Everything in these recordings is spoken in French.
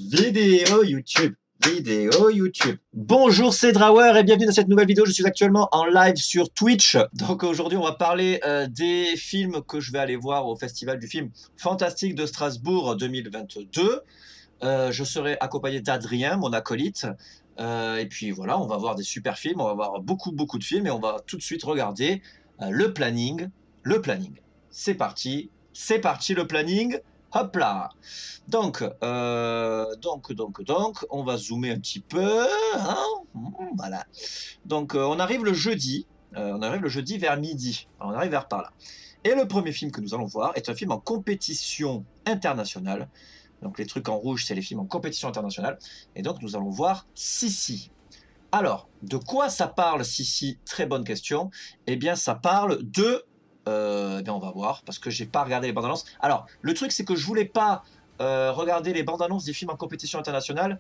Vidéo YouTube. Vidéo YouTube. Bonjour, c'est Drawer et bienvenue dans cette nouvelle vidéo. Je suis actuellement en live sur Twitch. Donc aujourd'hui, on va parler des films que je vais aller voir au Festival du film fantastique de Strasbourg 2022. Je serai accompagné d'Adrien, mon acolyte. Et puis voilà, on va voir des super films. On va voir beaucoup de films et on va tout de suite regarder le planning. Le planning. C'est parti. C'est parti le planning. Hop là. Donc, on va zoomer un petit peu. Hein, voilà. Donc, on arrive le jeudi. On arrive le jeudi vers midi. On arrive vers par là. Et le premier film que nous allons voir est un film en compétition internationale. Donc, les trucs en rouge, c'est les films en compétition internationale. Et donc, nous allons voir Sissi. Alors, de quoi ça parle, Sissi? Très bonne question. Eh bien, ça parle de... on va voir, parce que j'ai pas regardé les bandes annonces. Alors, le truc, c'est que je voulais pas regarder les bandes annonces des films en compétition internationale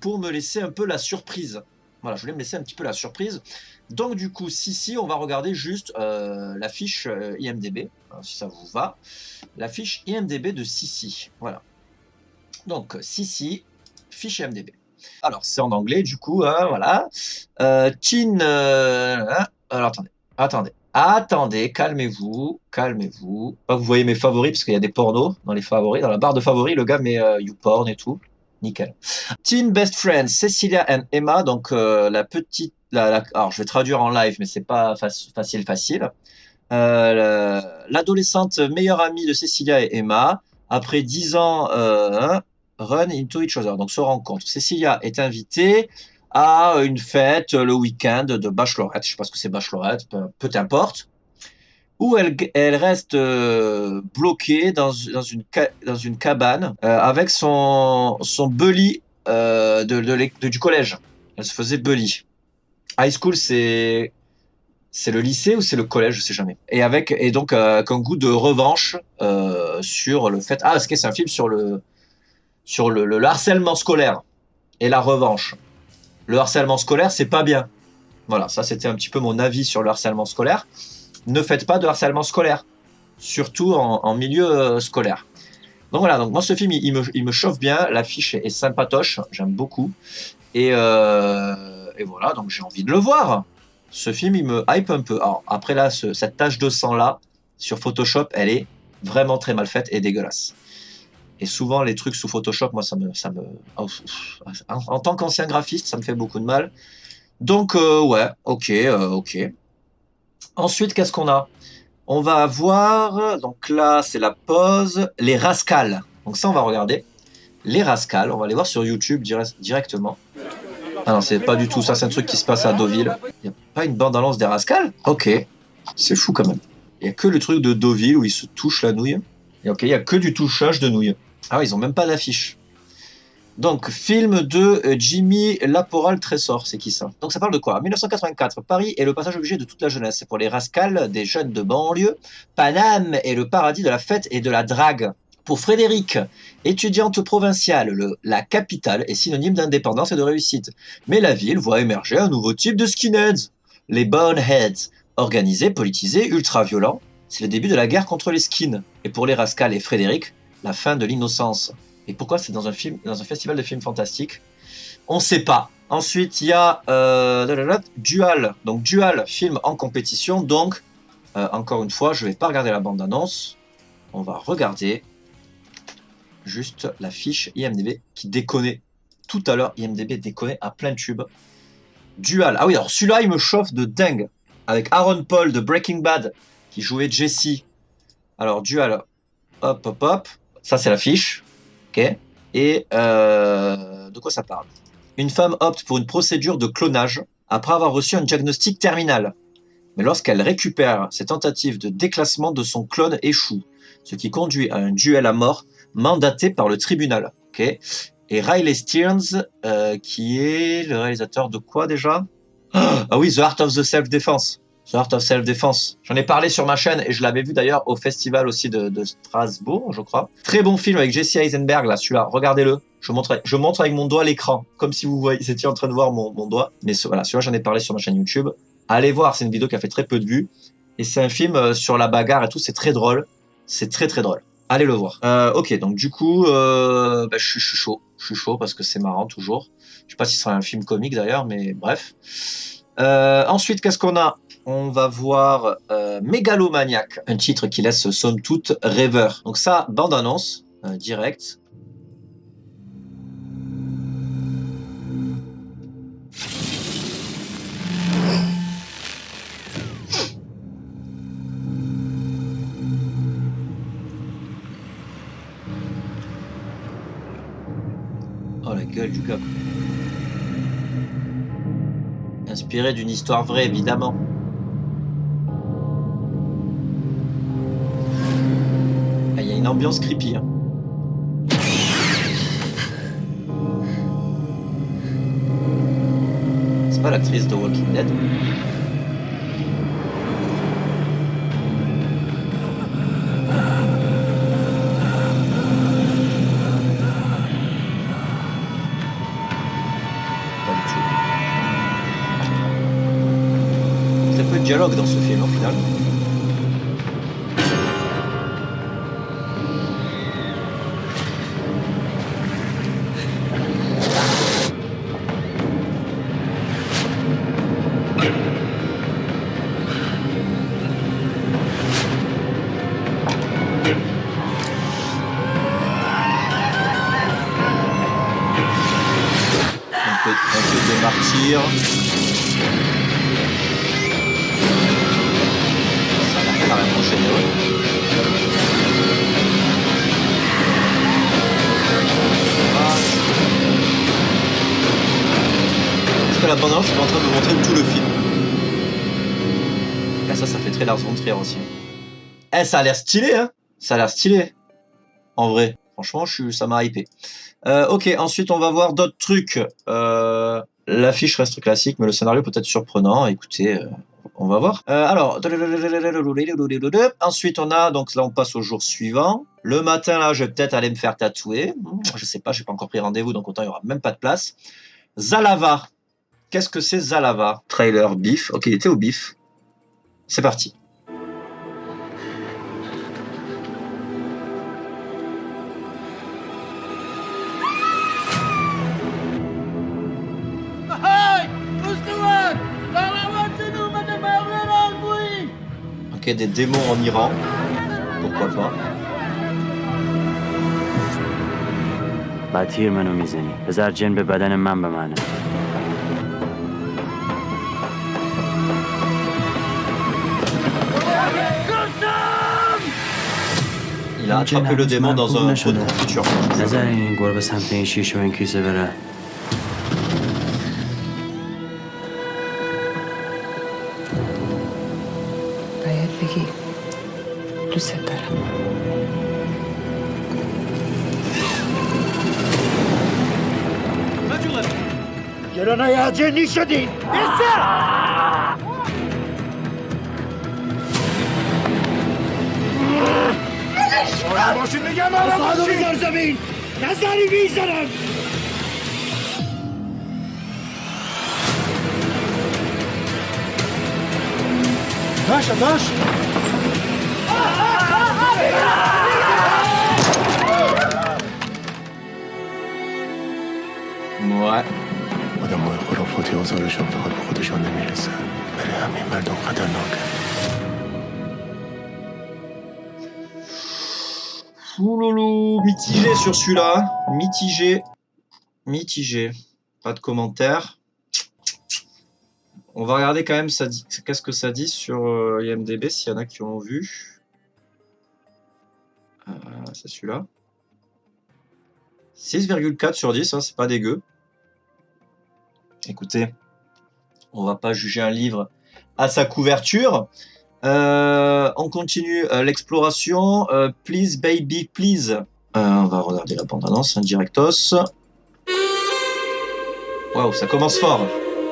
pour me laisser un peu la surprise. Voilà, je voulais me laisser un petit peu la surprise. Donc, du coup, Sissi, on va regarder juste la fiche IMDb, hein, si ça vous va. La fiche IMDb de Sissi. Voilà. Donc, Sissi, fiche IMDb. Alors, c'est en anglais, du coup, voilà. Alors, attendez, calmez-vous. Pas que vous voyez mes favoris, parce qu'il y a des pornos dans les favoris. Dans la barre de favoris, le gars met YouPorn et tout. Nickel. Teen Best Friends, Cecilia and Emma. Donc, la petite... alors, je vais traduire en live, mais c'est pas facile. L'adolescente meilleure amie de Cecilia et Emma, après 10 ans, run into each other, donc se rencontrent. Cecilia est invitée à une fête le week-end de bachelorette, je sais pas ce que c'est bachelorette, peu importe, où elle reste bloquée dans une cabane avec son bully du collège. Elle se faisait bully. High school, c'est le lycée ou c'est le collège, je sais jamais. Et donc avec un goût de revanche sur le fait. Ah, est-ce que c'est un film sur le harcèlement scolaire et la revanche. Le harcèlement scolaire, c'est pas bien. Voilà, ça c'était un petit peu mon avis sur le harcèlement scolaire. Ne faites pas de harcèlement scolaire, surtout en milieu scolaire. Donc voilà, donc moi ce film il me chauffe bien, l'affiche est sympatoche, j'aime beaucoup. Et voilà, donc j'ai envie de le voir. Ce film, il me hype un peu. Alors, après là, cette tache de sang là, sur Photoshop, elle est vraiment très mal faite et dégueulasse. Et souvent, les trucs sous Photoshop, moi, en tant qu'ancien graphiste, ça me fait beaucoup de mal. Donc, ouais, ok. Ensuite, qu'est-ce qu'on a? On va avoir, donc là, c'est la pause, les Rascals. Donc ça, on va regarder. Les Rascals, on va les voir sur YouTube directement. Ah non, c'est pas du tout ça, c'est un truc qui se passe à Deauville. Il n'y a pas une bande-annonce des Rascals? Ok, c'est fou quand même. Il n'y a que le truc de Deauville où ils se touchent la nouille. Et ok, il n'y a que du touchage de nouille. Ah ouais, ils ont même pas d'affiche. Donc, film de Jimmy Laporal-Tressor, c'est qui ça? Donc ça parle de quoi? 1984, Paris est le passage obligé de toute la jeunesse. C'est pour les Rascals, des jeunes de banlieue. Paname est le paradis de la fête et de la drague. Pour Frédéric, étudiante provinciale, la capitale est synonyme d'indépendance et de réussite. Mais la ville voit émerger un nouveau type de skinheads, les boneheads. Organisés, politisés, ultra-violents, c'est le début de la guerre contre les skins. Et pour les Rascals et Frédéric, la fin de l'innocence. Et pourquoi c'est dans un festival de films fantastiques? On ne sait pas. Ensuite, il y a Dual. Donc Dual, film en compétition. Donc, encore une fois, je ne vais pas regarder la bande-annonce. On va regarder juste la fiche IMDb qui déconnait. Tout à l'heure, IMDb déconnait à plein tube. Dual. Ah oui, alors celui-là, il me chauffe de dingue. Avec Aaron Paul de Breaking Bad qui jouait Jesse. Alors, Dual. Hop. Ça, c'est la fiche. Ok. Et de quoi ça parle? Une femme opte pour une procédure de clonage après avoir reçu un diagnostic terminal. Mais lorsqu'elle récupère ses tentatives de déclassement de son clone échoue, ce qui conduit à un duel à mort mandaté par le tribunal. Okay. Et Riley Stearns, qui est le réalisateur de quoi déjà? Ah oui, The Art of the Self-Defense. The Art of Self-Defense. J'en ai parlé sur ma chaîne et je l'avais vu d'ailleurs au festival aussi de Strasbourg, je crois. Très bon film avec Jesse Eisenberg, là, celui-là. Regardez-le. Je montre avec mon doigt l'écran, comme si vous étiez en train de voir mon doigt. Mais voilà, celui-là, j'en ai parlé sur ma chaîne YouTube. Allez voir, c'est une vidéo qui a fait très peu de vues. Et c'est un film sur la bagarre et tout, c'est très drôle. C'est très drôle. Allez le voir. Ok, donc du coup, je suis chaud. Je suis chaud parce que c'est marrant toujours. Je sais pas si ce sera un film comique d'ailleurs, mais bref. Ensuite, qu'est-ce qu'on a? On va voir Mégalomaniac, un titre qui laisse somme toute rêveur. Donc ça, bande-annonce, direct. Oh la gueule du gars. Inspiré d'une histoire vraie, évidemment. Ah, il y a une ambiance creepy. Hein. C'est pas l'actrice de Walking Dead. Dialogue dans ce film, au final. Un peu de martyr. Carrément généreux. Parce que la bande-annonce est en train de me montrer tout le film. Là, ça fait très Lars von Trier aussi. Eh, ça a l'air stylé, hein. Ça a l'air stylé. En vrai. Franchement, ça m'a hypé. Ok, ensuite, on va voir d'autres trucs. L'affiche reste classique, mais le scénario peut être surprenant. Écoutez... on va voir. Alors, ensuite on a, donc là on passe au jour suivant. Le matin là, je vais peut-être aller me faire tatouer. Je sais pas, j'ai pas encore pris rendez-vous, donc autant il y aura même pas de place. Zalava. Qu'est-ce que c'est Zalava? Trailer bif. Ok, il était au bif. C'est parti. Ok, des démons en Iran. Pourquoi pas. بعد تیر منو میزنی بذار جن به بدن من بمانه Il a attrapé le démon dans un trou de confiture. نظر این گربه سمت این شیشه و این کیسه بره باید بگی دوست دارم گرانای عجنی شدین آرام باشین میگم آرام باشین بذار زمین نظری میزنم باشه باشه Ouais. آدم های خرافاتی آزارشون فقط به خودشان نمیرسن برای همین مردم خطرناکه Ouloulou, mitigé sur celui-là. Mitigé. Mitigé. Pas de commentaires. On va regarder quand même qu'est-ce que ça dit sur IMDb, s'il y en a qui ont vu. C'est celui-là. 6,4 sur 10, hein, c'est pas dégueu. Écoutez, on va pas juger un livre à sa couverture. On continue l'exploration. Please baby, please. On va regarder la bande-annonce, hein, directos. Waouh, ça commence fort.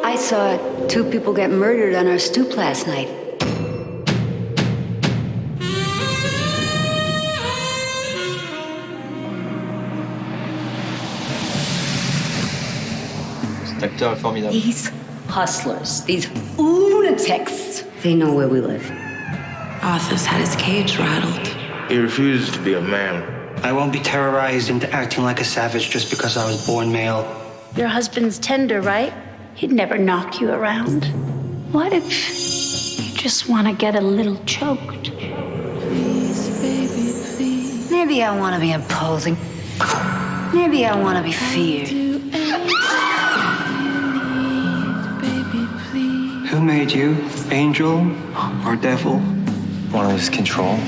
I saw 2 people get murdered on our stoop last night. Cet acteur est formidable. These hustlers, these lunatics, they know where we live. Arthur's had his cage rattled. He refuses to be a man. I won't be terrorized into acting like a savage just because I was born male. Your husband's tender, right? He'd never knock you around. What if you just want to get a little choked? Maybe I want to be imposing. Maybe I want to be feared. Who made you? Angel or devil? Want to lose control?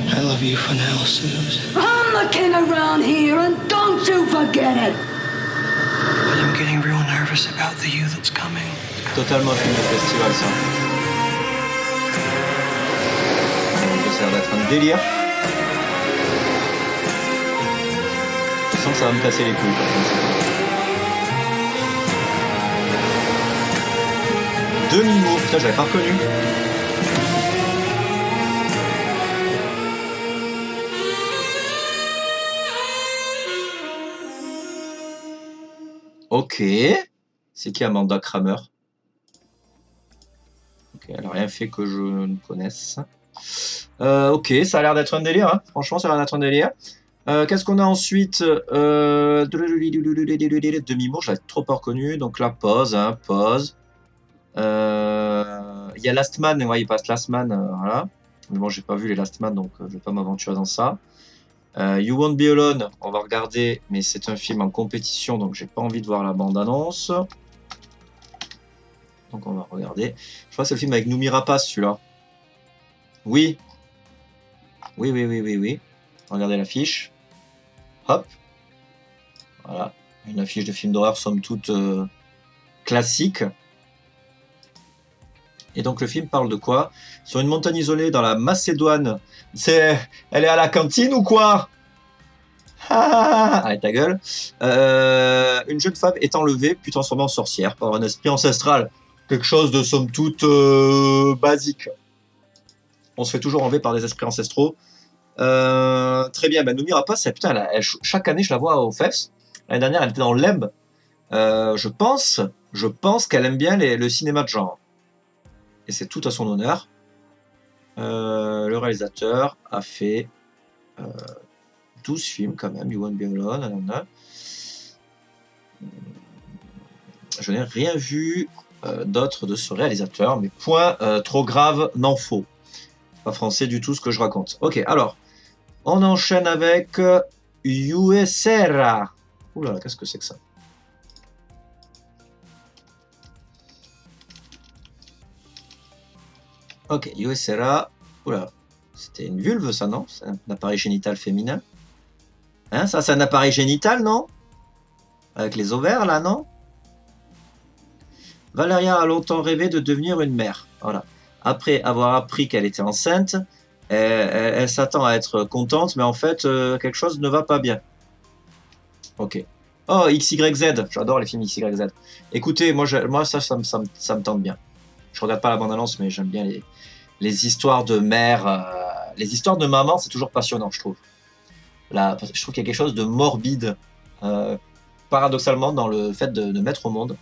I love you for now, Suze. I'm the king around here, and don't you forget it. But I'm getting real nervous about the you that's coming. Totalement un film de festival, ça. Ça a l'air d'être un délire. Je sens que ça va me casser les couilles. Demi-mot, putain, j'avais pas reconnu. Ok. C'est qui Amanda Kramer? Ok, elle a rien fait que je ne connaisse. Ok, ça a l'air d'être un délire. Hein. Franchement, ça a l'air d'être un délire. Qu'est-ce qu'on a ensuite? Demi-mot, je l'avais trop pas reconnu. Donc la pause, hein, pause. Il y a Last Man, ouais, il passe Last Man, voilà. Mais bon, j'ai pas vu les Last Man, donc je vais pas m'aventurer dans ça. You Won't Be Alone, on va regarder, mais c'est un film en compétition, donc j'ai pas envie de voir la bande-annonce. Donc on va regarder. Je crois que c'est le film avec Noomi Rapace, celui-là. Oui. Oui. Regardez l'affiche. Hop. Voilà. Une affiche de film d'horreur, somme toute classique. Et donc le film parle de quoi? Sur une montagne isolée dans la Macédoine. Elle est à la cantine ou quoi? Arrête ta gueule. Une jeune femme est enlevée puis transformée en sorcière par un esprit ancestral. Quelque chose de somme toute basique. On se fait toujours enlever par des esprits ancestraux. Très bien, Noomi Rapace, putain, chaque année je la vois au FEFS. L'année dernière elle était dans Lemb. Je pense qu'elle aime bien le cinéma de genre. Et c'est tout à son honneur. Le réalisateur a fait 12 films quand même. You Won't Be Alone. Je n'ai rien vu d'autre de ce réalisateur, mais point trop grave, n'en faut. Pas français du tout ce que je raconte. Ok, alors, on enchaîne avec USR. Oula, qu'est-ce que c'est que ça? Ok, USR. Oula, c'était une vulve ça, non? C'est un appareil génital féminin. Hein, ça c'est un appareil génital, non? Avec les ovaires là, non? Valeria a longtemps rêvé de devenir une mère. Voilà. Après avoir appris qu'elle était enceinte, elle s'attend à être contente, mais en fait, quelque chose ne va pas bien. Ok. Oh, XYZ. J'adore les films XYZ. Écoutez, moi ça me tente bien. Je regarde pas la bande-annonce, mais j'aime bien les histoires de mère. Les histoires de maman, c'est toujours passionnant, je trouve. Là, je trouve qu'il y a quelque chose de morbide, paradoxalement, dans le fait de mettre au monde.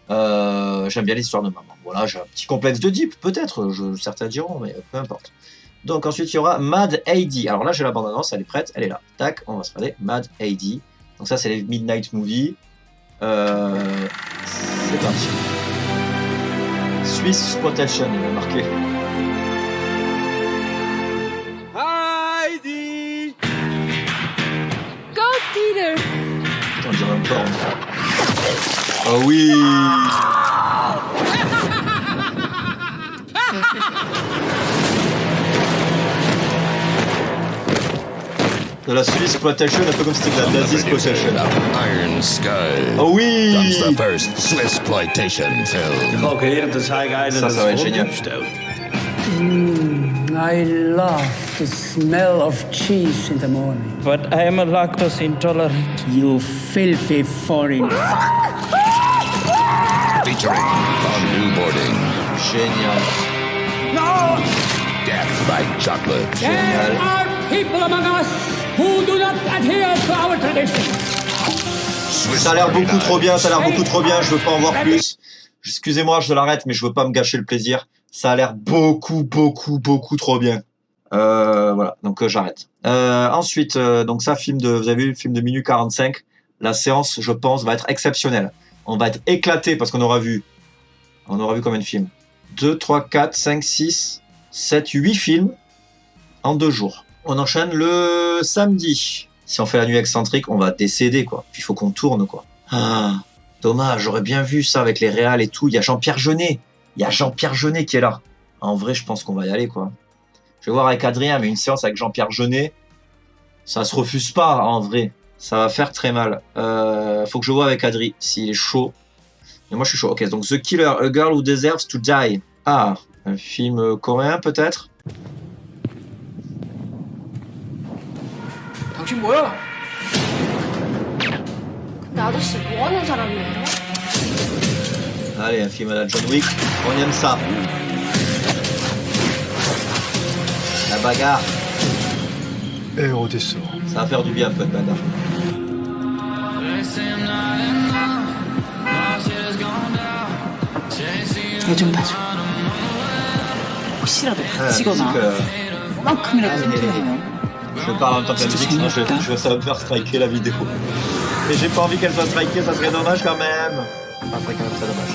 J'aime bien l'histoire de maman. Voilà, j'ai un petit complexe de Deep, peut-être, certains diront, mais peu importe. Donc ensuite, il y aura Mad AD. Alors là, j'ai la bande-annonce, elle est prête, elle est là. Tac, on va se regarder Mad AD. Donc ça, c'est les Midnight Movie. C'est parti. Swiss Protection, il est marqué. Heidi! Go, Peter! Putain, on dirait un porn. Oh oui! De la Swiss Protection, un peu comme si c'était de la Nazi Protection. Iron Sky. Oh oui! That's the first Swissploitation film. Ça va être génial. I love the smell of cheese in the morning. But I am a lactose intolerant. You filthy foreign fuck. Featuring fondue boarding. Génial. No! Death by chocolate. There are people among us who do not adhere to our traditions. Ça a l'air beaucoup trop bien, ça a l'air beaucoup trop bien, je veux pas en voir plus. Excusez-moi, je l'arrête, mais je veux pas me gâcher le plaisir. Ça a l'air beaucoup trop bien. Voilà, donc j'arrête. Ensuite, donc ça, vous avez vu le film de minuit 45. La séance, je pense, va être exceptionnelle. On va être éclaté parce qu'on aura vu combien de films? 2, 3, 4, 5, 6, 7, 8 films en 2 jours. On enchaîne le samedi. Si on fait la nuit excentrique, on va décéder, quoi. Puis il faut qu'on tourne, quoi. Ah, dommage, j'aurais bien vu ça avec les réals et tout. Il y a Jean-Pierre Jeunet. Il y a Jean-Pierre Jeunet qui est là. En vrai, je pense qu'on va y aller, quoi. Je vais voir avec Adrien, mais une séance avec Jean-Pierre Jeunet, ça se refuse pas, en vrai. Ça va faire très mal. Faut que je vois avec Adri, s'il est chaud. Et moi, je suis chaud. Ok, donc The Killer, A Girl Who Deserves to Die. Ah, un film coréen, peut-être? 당신 뭐야? 그 아저씨 뭐 하는 사람이에요? Allez, un film à la John Wick. On aime ça. La bagarre. 애 어딨어? Ça va faire du bien, un peu de bagarre. 얘좀 봐줘. 혹시라도 다치거나 그만큼이라도 힘들면 Je parle en même temps que la musique, sinon ça va me faire striker la vidéo. Et j'ai pas envie qu'elle soit strikée, ça serait dommage quand même. Enfin, ça serait quand même très dommage.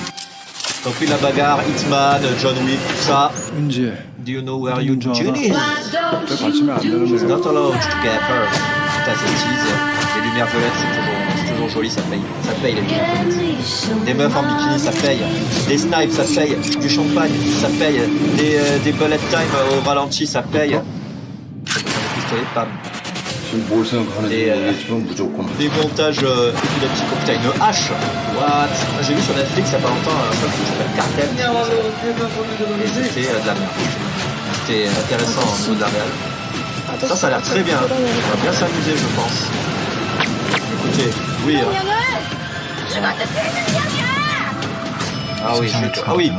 Donc oui, la bagarre, Hitman, John Wick, tout ça. 은지, Do you know where you Judy? 때 맞추면 안 되는 She's 애야. not allowed to get hurt. Putain, c'est tease. Les lumières violettes, c'est toujours joli, ça paye. Ça paye les lumières violettes. Des meufs en bikini, ça paye. Des snipes, ça paye. Du champagne, ça paye. Des bullet time au ralenti, ça paye. Pistolet, pam. 지금 뭘 생각하는지 모르겠지만 무조건. Des montages épileptiques. Oh putain, une hache. What? J'ai vu sur Netflix il y a pas longtemps un film qui s'appelle Cartel. Et c'était de la merde. C'était intéressant au niveau de la réal. Ça a l'air très bien. On va bien s'amuser, je pense. Écoutez, oui. Ah oui, ah oui.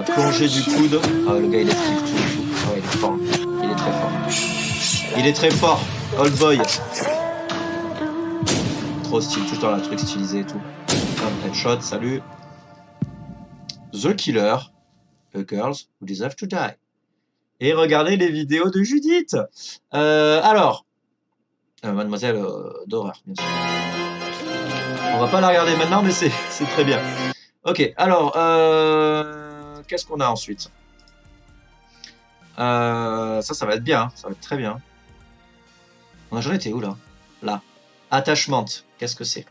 Plongée du coude. Ah, le gars il explique tout. Ah ouais, il est fort. Il est très fort. Il est très fort. Old boy. Trop stylé, tout le temps la truc stylisé et tout. Headshot, salut. The Killer, A Girls Who Deserve to Die. Et regardez les vidéos de Judith. Alors, Mademoiselle d'horreur, bien sûr. On va pas la regarder maintenant, mais c'est très bien. Ok, alors, qu'est-ce qu'on a ensuite? Ça va être bien, ça va être très bien. On a jamais été où là? Là. Attachment. Qu'est-ce que c'est?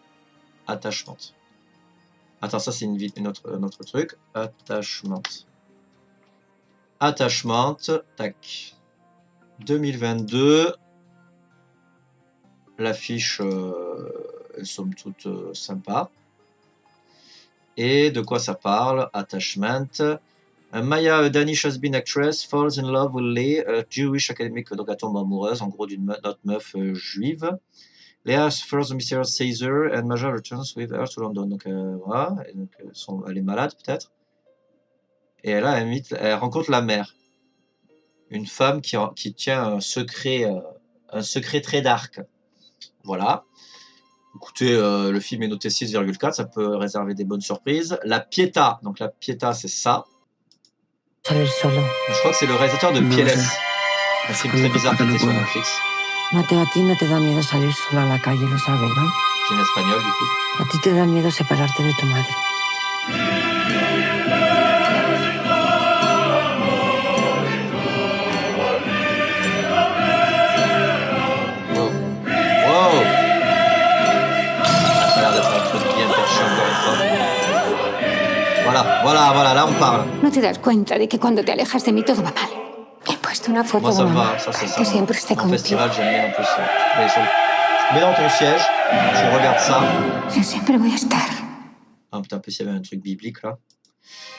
Attachment. Attends, ça c'est un autre truc. Attachment. Attachment. Tac. 2022. L'affiche est somme toute sympa. Et de quoi ça parle? Attachment. Maya, a Danish has-been actress, falls in love with Lee, a Jewish academic, donc elle tombe amoureuse, en gros, d'une autre meuf juive. Leah first the mysterious Caesar, and Maja returns with her to London. Donc voilà, et donc, elle est malade peut-être. Et là, elle rencontre la mère. Une femme qui tient un secret très dark. Voilà. Écoutez, le film est noté 6,4, ça peut réserver des bonnes surprises. La Pietà, donc la Pietà c'est ça. Je crois que c'est le réalisateur de Pieles. Un film très bizarre qui était sur Netflix. Mateo, a ti no te da miedo salir sola a la calle, lo sabes, ¿no? C'est en espagnol du coup. A ti te da miedo separarte de tu madre. Wow. Ça a l'air d'être un truc bien perché encore une fois. Voilà, là on parle. No te das cuenta de que cuando te alejas de mí todo va mal. He puesto una foto Moi ça de me mamá va, ça c'est ça. que siempre esté En contigo. festival j'aime bien un peu ça. Tu mets dans ton siège, tu regardes ça. Yo siempre voy a estar. Ah putain, en plus il y avait un truc biblique là.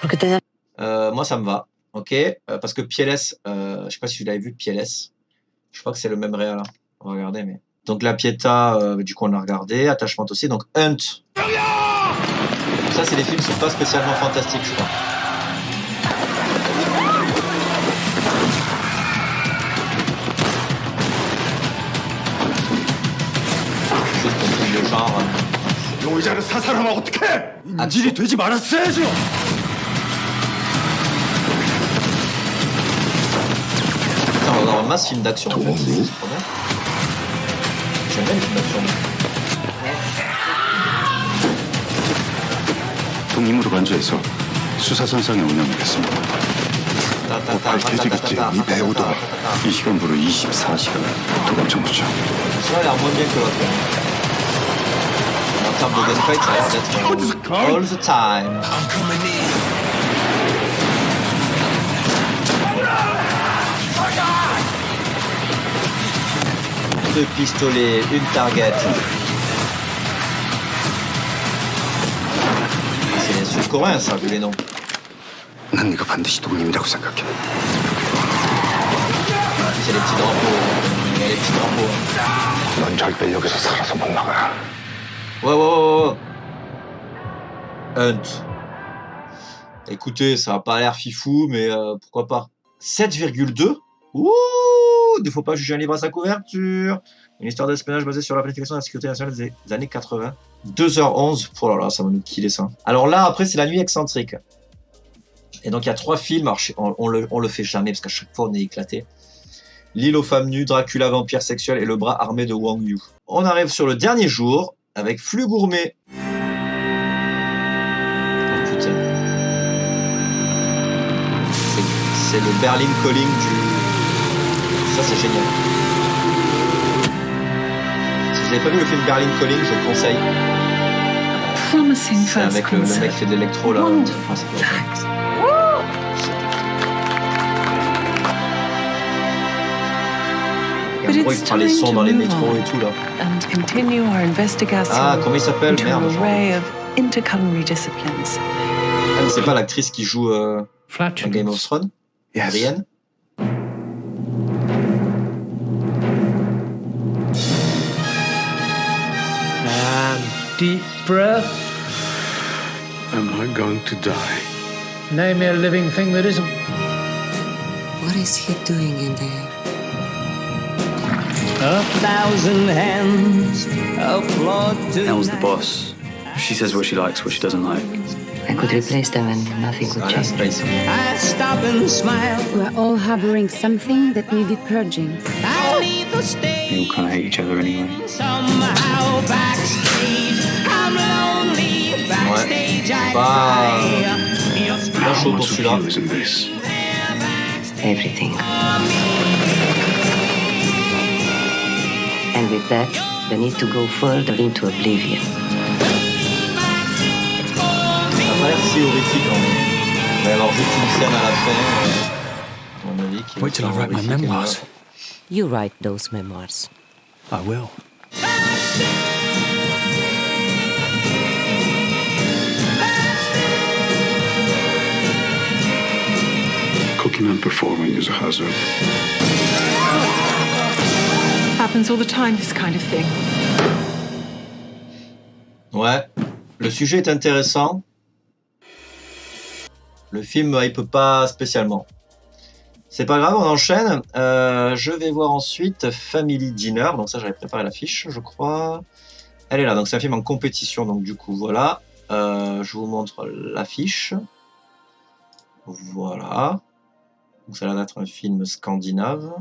Porque te da... Moi ça me va, ok. Parce que Pieles, je sais pas si vous l'avez vu, Pieles. Je crois que c'est le même réal. Hein. On va regarder, mais. Donc la Pietà, du coup on l'a regardé. Attachement aussi. Donc Hunt. Ça c'est des films qui sont pas spécialement fantastiques, je crois. Juste pour film de genre. 용의자를 사살하면 어떡해? 인질이 되지 말았어야죠. cinéma ce film d'action. En fait. C'est trop bien. J'aime bien les films d'action. 독립으로 간주해서 수사선상에 운영하겠습니다. 곧 밝혀지겠지. 이 배우도 이 시간부로 24시간 도감청부죠. Ça a l'air moins bien que l'autre. En termes de gameplay, ça a l'air d'être all the time. Deux pistolets, une target. C'est les Sud-Coréens, ça, vu les noms. 난 네가 반드시 독립이라고 생각해. C'est les petits drapeaux. Il y a les petits drapeaux. 넌 절대 여기서 살아서 못 나가. Ouais. Hunt. Écoutez, ça a pas l'air fifou, mais pourquoi pas. 7,2. Ouh, il ne faut pas juger un livre à sa couverture. Une histoire d'espionnage basée sur la planification de la sécurité nationale des années 80. 2h11. Oh là là, ça va nous killer ça. Alors là, après, c'est La Nuit excentrique. Et donc, il y a 3 films. Alors, on le fait jamais parce qu'à chaque fois, on est éclaté. L'île aux femmes nues, Dracula, vampire sexuel et le bras armé de Wang Yu. On arrive sur le dernier jour avec Flux gourmet. Oh putain. C'est le Berlin Calling du... Ça, c'est génial. Si vous n'avez pas vu le film Berlin Calling, je le conseille. C'est avec le mec qui fait de l'électro là. Ah, c'est pas ça. Il y a un bruit qui prend les sons dans les métros et tout là. Ah, comment il s'appelle? Merde. Ah, mais c'est pas l'actrice qui joue dans Game of Thrones? Brienne? Deep breath. Am I going to die? Name me a living thing that isn't. What is he doing in there? A thousand hands applaud to. Elle's the boss. She says what she likes, what she doesn't like. I could replace them and nothing would Ah, la change. space. I stop and smile. We're all harboring something that needed purging. I leave the stage. We all kind of hate each other anyway. Somehow backstage, I'm lonely. Backstage, I Bah, cry. You're pas chaud pour Much of celui-là. you is in this. Everything. And with that, they need to go further into oblivion. Ça m'a l'air si horrifique en même. Il va y avoir juste une scène à la fin, à mon avis, qui Wait till I write my horrifique et memoirs. You write those memoirs. I will. Cooking and performing is a hazard. Happens all the time, this kind of thing. Ouais, le sujet est intéressant. Le film, il peut pas spécialement. C'est pas grave, on enchaîne. Je vais voir ensuite Family Dinner. Donc ça, j'avais préparé l'affiche, je crois. Elle est là, donc c'est un film en compétition. Donc du coup, voilà. Je vous montre l'affiche. Voilà. Donc ça a l'air d'être un film scandinave.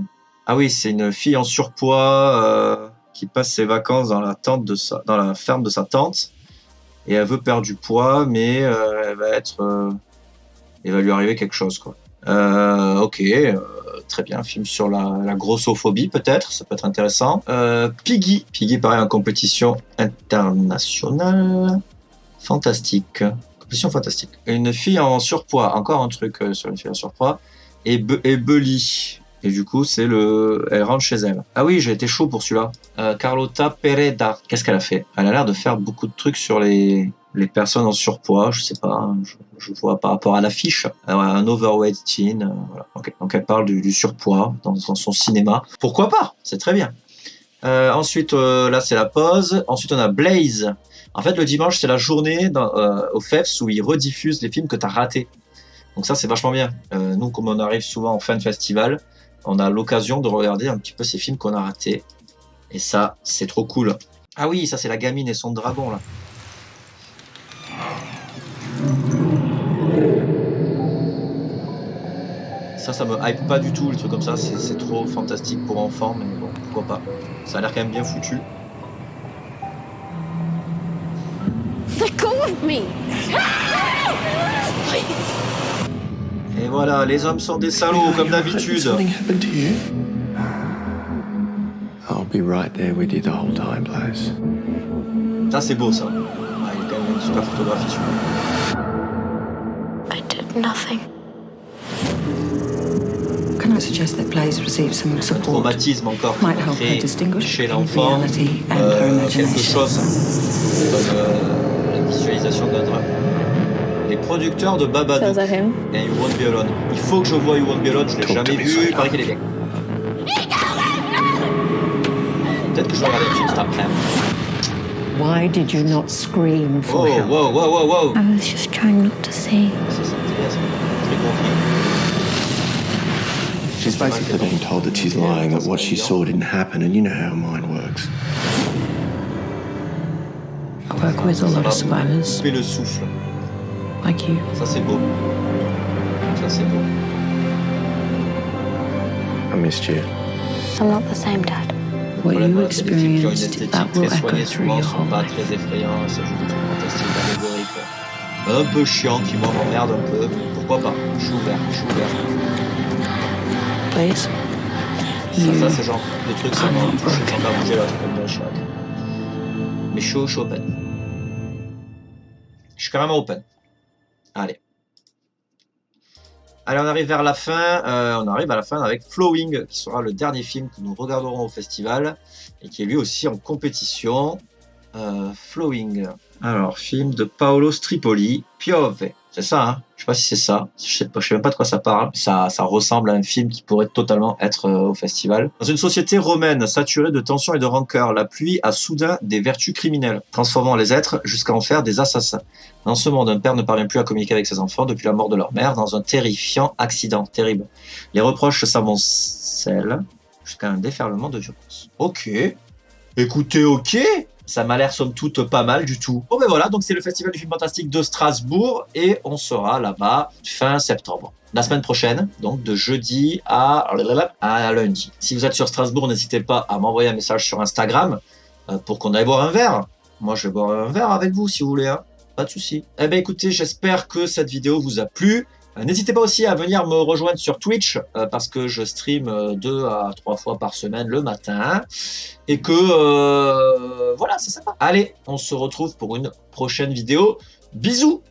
Ah oui, c'est une fille en surpoids qui passe ses vacances dans la ferme de sa tante. Et elle veut perdre du poids, mais elle va être... il va lui arriver quelque chose, quoi. Ok, très bien. Film sur la grossophobie, peut-être. Ça peut être intéressant. Piggy. Piggy, pareil, en compétition internationale. Fantastique. Compétition fantastique. Une fille en surpoids. Encore un truc sur une fille en surpoids. Et Bully. Et du coup, elle rentre chez elle. Ah oui, j'ai été chaud pour celui-là. Carlota Pereda. Qu'est-ce qu'elle a fait? Elle a l'air de faire beaucoup de trucs sur les personnes en surpoids. Je sais pas, hein, je vois par rapport à l'affiche. Un overweight teen. Voilà. Okay. Donc elle parle du surpoids dans son cinéma. Pourquoi pas? C'est très bien. Ensuite, là, c'est la pause. Ensuite, on a Blaze. En fait, le dimanche, c'est la journée au FEFS où ils rediffusent les films que tu as ratés. Donc ça, c'est vachement bien. Nous, comme on arrive souvent en fin de festival, on a l'occasion de regarder un petit peu ces films qu'on a ratés. Et ça, c'est trop cool. Ah oui, ça, c'est la gamine et son dragon, là. Ça me hype pas du tout, le truc comme ça, c'est trop fantastique pour enfants, mais bon, pourquoi pas. Ça a l'air quand même bien foutu. Let go of me! Et voilà, les hommes sont des salauds, comme d'habitude. Something happened to you? I'll be right there with you the whole time, Blaze. Ça, c'est beau, ça. Ah, il y a quand même une super photographie sur I did nothing. Can I suggest that Blaze receive some le support? traumatisme encore qui Might va help her créer distinguish chez between l'enfant reality and her quelque imagination. chose comme la visualisation d'un drame. Les producteurs de Babadook et You Won't Be Alone. Il faut que je voie You Won't Be Alone, je l'ai jamais vu, il paraît qu'il est bien. Peut-être que je vais regarder un film cet après. Why did you not scream for Oh, help? wow. I was just trying not to see. Ça, c'est intéressant. Très compris. She's basically being told that she's lying, that what she saw didn't happen, and you know how mine works. I work with a lot of survivors, Couper le souffle. like you. Ça, c'est beau. Ça, c'est beau. I missed you. I'm not the same, Dad. What Problème, you c'est des films qui ont une experienced, esthétique that will très echo soignée, through souvent your sont whole pas life. très effrayants, ça joue des trucs fantastiques, allégoriques. Un peu chiant, qui moi m'emmerde un peu, mais pourquoi pas. Je suis ouvert. Blaze, Ça c'est genre de trucs, ça m'a touché sans pas bouger là, comme dans Chirac. Mais je suis open. Je suis carrément open. Allez. Allez, on arrive vers la fin. On arrive à la fin avec Flowing, qui sera le dernier film que nous regarderons au festival et qui est lui aussi en compétition. Flowing. Alors, film de Paolo Stripoli, Piove. C'est ça, hein? Je sais pas si c'est ça. Je sais même pas de quoi ça parle. Ça ressemble à un film qui pourrait totalement être au festival. Dans une société romaine saturée de tensions et de rancœur, la pluie a soudain des vertus criminelles, transformant les êtres jusqu'à en faire des assassins. Dans ce monde, un père ne parvient plus à communiquer avec ses enfants depuis la mort de leur mère dans un terrifiant accident terrible. Les reproches s'amoncellent jusqu'à un déferlement de violence. Ok. Écoutez, ok. Ça m'a l'air somme toute pas mal du tout. Bon ben voilà, donc c'est le Festival du film fantastique de Strasbourg et on sera là-bas fin septembre. La semaine prochaine, donc de jeudi à lundi. Si vous êtes sur Strasbourg, n'hésitez pas à m'envoyer un message sur Instagram pour qu'on aille boire un verre. Moi je vais boire un verre avec vous si vous voulez, hein. Pas de souci. Eh ben écoutez, j'espère que cette vidéo vous a plu. N'hésitez pas aussi à venir me rejoindre sur Twitch parce que je stream 2 à 3 fois par semaine le matin et que voilà, c'est sympa. Allez, on se retrouve pour une prochaine vidéo. Bisous!